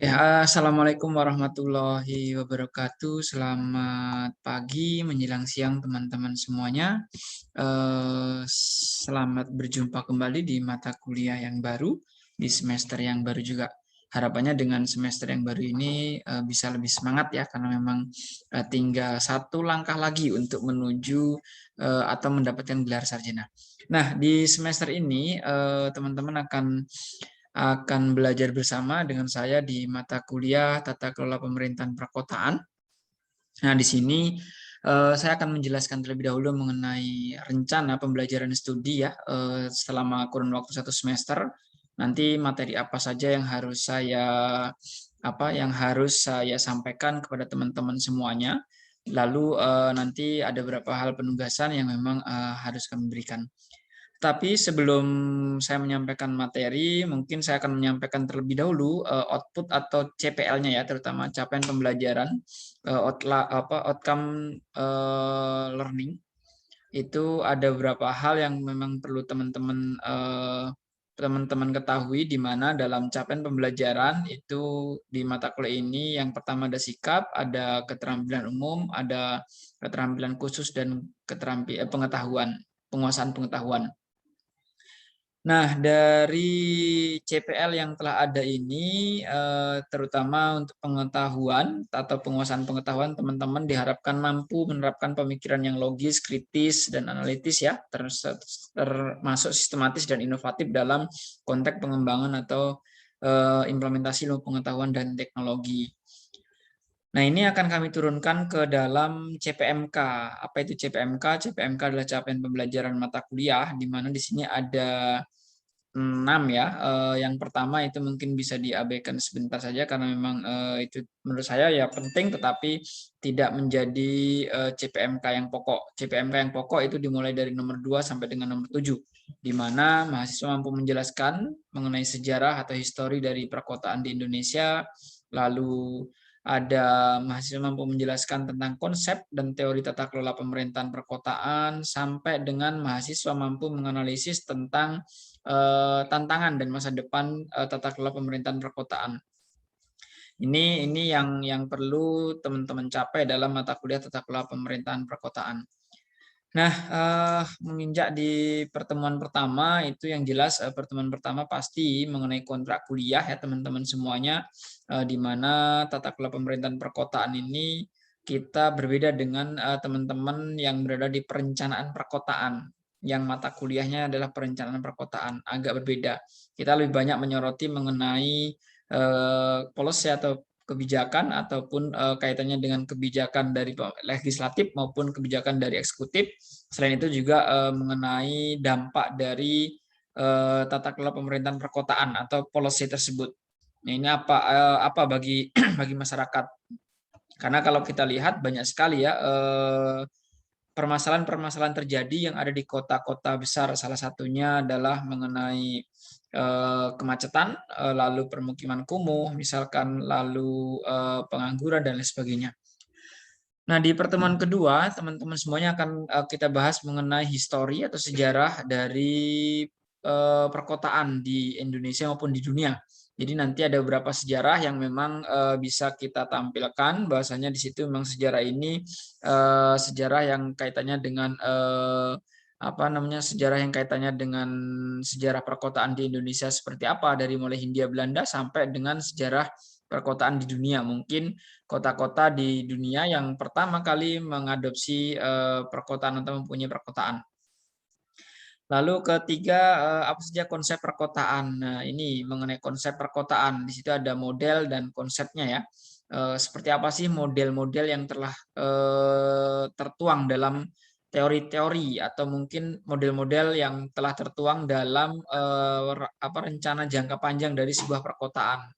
Ya, Assalamualaikum warahmatullahi wabarakatuh. Selamat pagi menjelang siang teman-teman semuanya. Selamat berjumpa kembali di mata kuliah yang baru, di semester yang baru juga. Harapannya dengan semester yang baru ini bisa lebih semangat ya, karena memang tinggal satu langkah lagi untuk menuju atau mendapatkan gelar sarjana. Nah, di semester ini teman-teman akan belajar bersama dengan saya di mata kuliah Tata Kelola Pemerintahan Perkotaan. Nah, di sini saya akan menjelaskan terlebih dahulu mengenai rencana pembelajaran studi ya selama kurun waktu 1 semester. Nanti materi apa saja yang harus saya sampaikan kepada teman-teman semuanya. Lalu nanti ada beberapa hal penugasan yang memang harus kami berikan. Tapi sebelum saya menyampaikan materi, mungkin saya akan menyampaikan terlebih dahulu output atau CPL-nya ya, terutama capaian pembelajaran, outcome learning. Itu ada beberapa hal yang memang perlu teman-teman ketahui, di mana dalam capaian pembelajaran itu di mata kuliah ini yang pertama ada sikap, ada keterampilan umum, ada keterampilan khusus dan pengetahuan, penguasaan pengetahuan. Nah, dari CPL yang telah ada ini, terutama untuk pengetahuan atau penguasaan pengetahuan, teman-teman diharapkan mampu menerapkan pemikiran yang logis, kritis, dan analitis ya, termasuk sistematis dan inovatif dalam konteks pengembangan atau implementasi ilmu pengetahuan dan teknologi. Nah, ini akan kami turunkan ke dalam CPMK. Apa itu CPMK? CPMK adalah capaian pembelajaran mata kuliah, di mana di sini ada 6 ya. Yang pertama itu mungkin bisa diabaikan sebentar saja karena memang itu menurut saya ya penting, tetapi tidak menjadi CPMK yang pokok. CPMK yang pokok itu dimulai dari nomor 2 sampai dengan nomor 7, di mana mahasiswa mampu menjelaskan mengenai sejarah atau histori dari perkotaan di Indonesia. Lalu ada mahasiswa mampu menjelaskan tentang konsep dan teori tata kelola pemerintahan perkotaan, sampai dengan mahasiswa mampu menganalisis tentang tantangan dan masa depan tata kelola pemerintahan perkotaan. Ini yang perlu teman-teman capai dalam mata kuliah tata kelola pemerintahan perkotaan. Nah, menginjak di pertemuan pertama itu yang jelas pertemuan pertama pasti mengenai kontrak kuliah ya teman-teman semuanya, di mana tata kelola pemerintahan perkotaan ini kita berbeda dengan teman-teman yang berada di perencanaan perkotaan, yang mata kuliahnya adalah perencanaan perkotaan, agak berbeda. Kita lebih banyak menyoroti mengenai policy atau kebijakan ataupun kaitannya dengan kebijakan dari legislatif maupun kebijakan dari eksekutif. Selain itu juga mengenai dampak dari tata kelola pemerintahan perkotaan atau policy tersebut. Nah, ini apa bagi bagi masyarakat? Karena kalau kita lihat banyak sekali ya permasalahan-permasalahan terjadi yang ada di kota-kota besar. Salah satunya adalah mengenai kemacetan, lalu permukiman kumuh, misalkan, lalu pengangguran dan lain sebagainya. Nah, di pertemuan kedua, teman-teman semuanya akan kita bahas mengenai histori atau sejarah dari perkotaan di Indonesia maupun di dunia. Jadi nanti ada beberapa sejarah yang memang bisa kita tampilkan, bahwasanya di situ memang sejarah ini sejarah yang kaitannya dengan sejarah yang kaitannya dengan sejarah perkotaan di Indonesia seperti apa, dari mulai Hindia Belanda sampai dengan sejarah perkotaan di dunia. Mungkin kota-kota di dunia yang pertama kali mengadopsi perkotaan atau mempunyai perkotaan. Lalu ketiga, apa saja konsep perkotaan. Nah, ini mengenai konsep perkotaan. Di situ ada model dan konsepnya ya. Seperti apa sih model-model yang telah tertuang dalam teori-teori atau mungkin model-model yang telah tertuang dalam rencana jangka panjang dari sebuah perkotaan,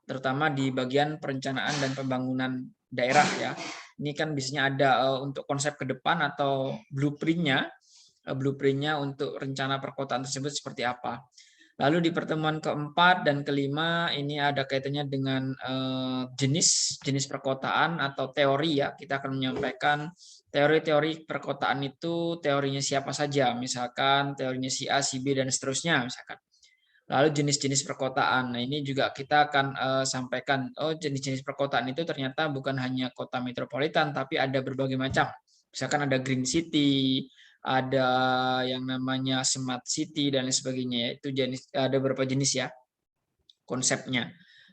terutama di bagian perencanaan dan pembangunan daerah ya. Ini kan biasanya ada untuk konsep ke depan atau blueprintnya untuk rencana perkotaan tersebut seperti apa. Lalu di pertemuan keempat dan kelima ini ada kaitannya dengan jenis perkotaan atau teori ya. Kita akan menyampaikan teori-teori perkotaan itu teorinya siapa saja, misalkan teorinya si A, si B dan seterusnya misalkan. Lalu jenis-jenis perkotaan. Nah, ini juga kita akan sampaikan, oh jenis-jenis perkotaan itu ternyata bukan hanya kota metropolitan, tapi ada berbagai macam. Misalkan ada green city, ada yang namanya smart city dan lain sebagainya. Itu jenis, ada beberapa jenis ya konsepnya.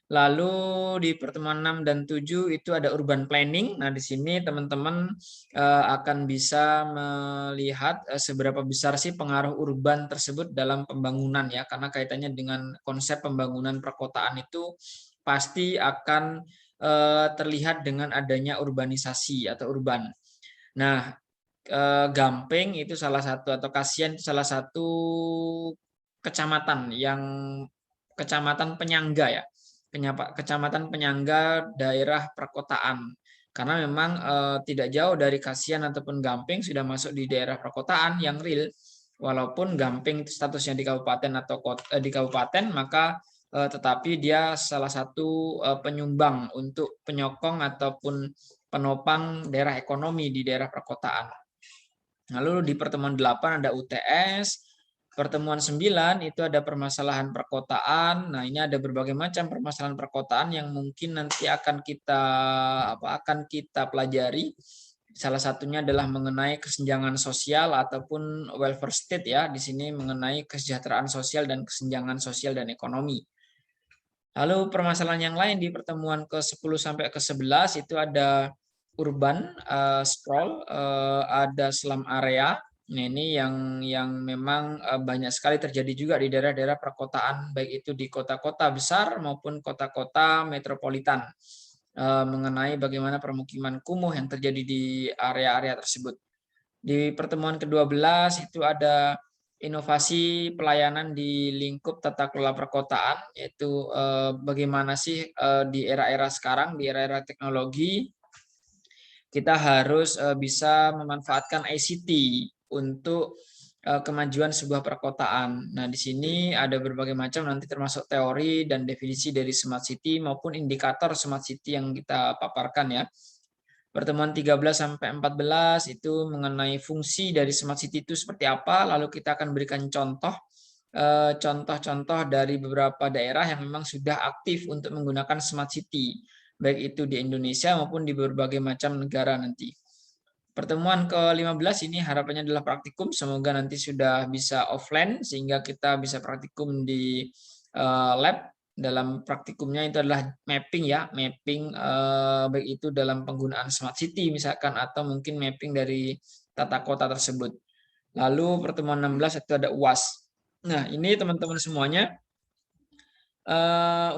Lalu di pertemuan 6 dan 7 itu ada urban planning. Nah, di sini teman-teman akan bisa melihat seberapa besar sih pengaruh urban tersebut dalam pembangunan ya, karena kaitannya dengan konsep pembangunan perkotaan itu pasti akan terlihat dengan adanya urbanisasi atau urban. Nah, Gampeng itu salah satu atau Kasihan itu salah satu kecamatan yang kecamatan penyangga ya. Kecamatan penyangga daerah perkotaan. Karena memang tidak jauh dari Kasihan ataupun Gampeng sudah masuk di daerah perkotaan yang real. Walaupun Gampeng statusnya di kabupaten atau di kabupaten, maka tetapi dia salah satu penyumbang untuk penyokong ataupun penopang daerah ekonomi di daerah perkotaan. Lalu di pertemuan 8 ada UTS, pertemuan 9 itu ada permasalahan perkotaan. Nah, ini ada berbagai macam permasalahan perkotaan yang mungkin nanti akan kita pelajari. Salah satunya adalah mengenai kesenjangan sosial ataupun welfare state ya. Di sini mengenai kesejahteraan sosial dan kesenjangan sosial dan ekonomi. Lalu permasalahan yang lain di pertemuan ke-10 sampai ke-11 itu ada urban sprawl, ada slum area. Nah, ini yang memang banyak sekali terjadi juga di daerah-daerah perkotaan, baik itu di kota-kota besar maupun kota-kota metropolitan, mengenai bagaimana permukiman kumuh yang terjadi di area-area tersebut. Di pertemuan ke-12 itu ada inovasi pelayanan di lingkup tata kelola perkotaan, yaitu bagaimana sih di era-era sekarang, di era-era teknologi, kita harus bisa memanfaatkan ICT untuk kemajuan sebuah perkotaan. Nah, di sini ada berbagai macam nanti termasuk teori dan definisi dari smart city maupun indikator smart city yang kita paparkan ya. Pertemuan 13 sampai 14 itu mengenai fungsi dari smart city itu seperti apa, lalu kita akan berikan contoh-contoh dari beberapa daerah yang memang sudah aktif untuk menggunakan smart city, baik itu di Indonesia maupun di berbagai macam negara nanti. Pertemuan ke-15 ini harapannya adalah praktikum, semoga nanti sudah bisa offline sehingga kita bisa praktikum di lab. Dalam praktikumnya itu adalah mapping ya, mapping baik itu dalam penggunaan smart city misalkan atau mungkin mapping dari tata kota tersebut. Lalu pertemuan 16 itu ada UAS. Nah, ini teman-teman semuanya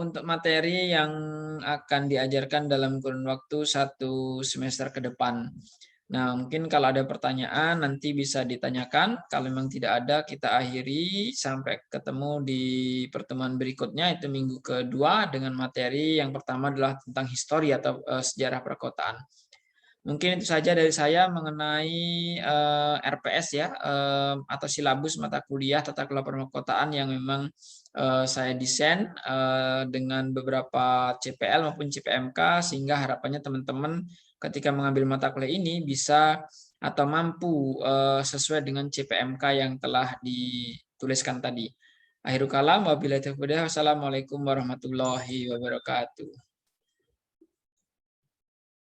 untuk materi yang akan diajarkan dalam kurun waktu 1 semester ke depan. Nah, mungkin kalau ada pertanyaan nanti bisa ditanyakan. Kalau memang tidak ada, kita akhiri sampai ketemu di pertemuan berikutnya, itu minggu kedua dengan materi yang pertama adalah tentang histori atau sejarah perkotaan. Mungkin itu saja dari saya mengenai RPS ya, atau silabus mata kuliah tata kelola perkotaan yang memang saya desain dengan beberapa CPL maupun CPMK, sehingga harapannya teman-teman ketika mengambil mata kuliah ini bisa atau mampu sesuai dengan CPMK yang telah dituliskan tadi. Akhirul kalam, wabillahi taufiq, wassalamualaikum warahmatullahi wabarakatuh.